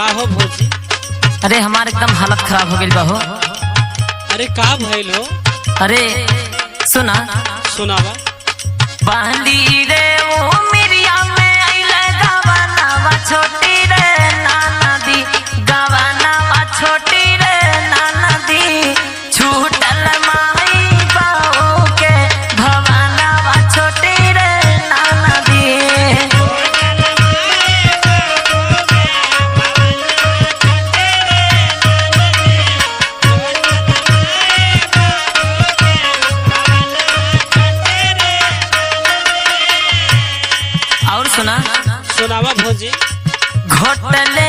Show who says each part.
Speaker 1: का हो भौजी?
Speaker 2: अरे हमारे एकदम हालत खराब हो गई बहो।
Speaker 1: अरे का भइल हो?
Speaker 2: अरे सुना
Speaker 1: सुनावा।
Speaker 2: बांधी रे ओ मिरिया में आइले गवानावा छोटी रे नाना दी, गवानावा छोटी रे नाना दी, छूटल माई बाओ के भवानावा छोटी रे नाना दी। और सुना
Speaker 1: सुनावा भौजी।
Speaker 2: घोटले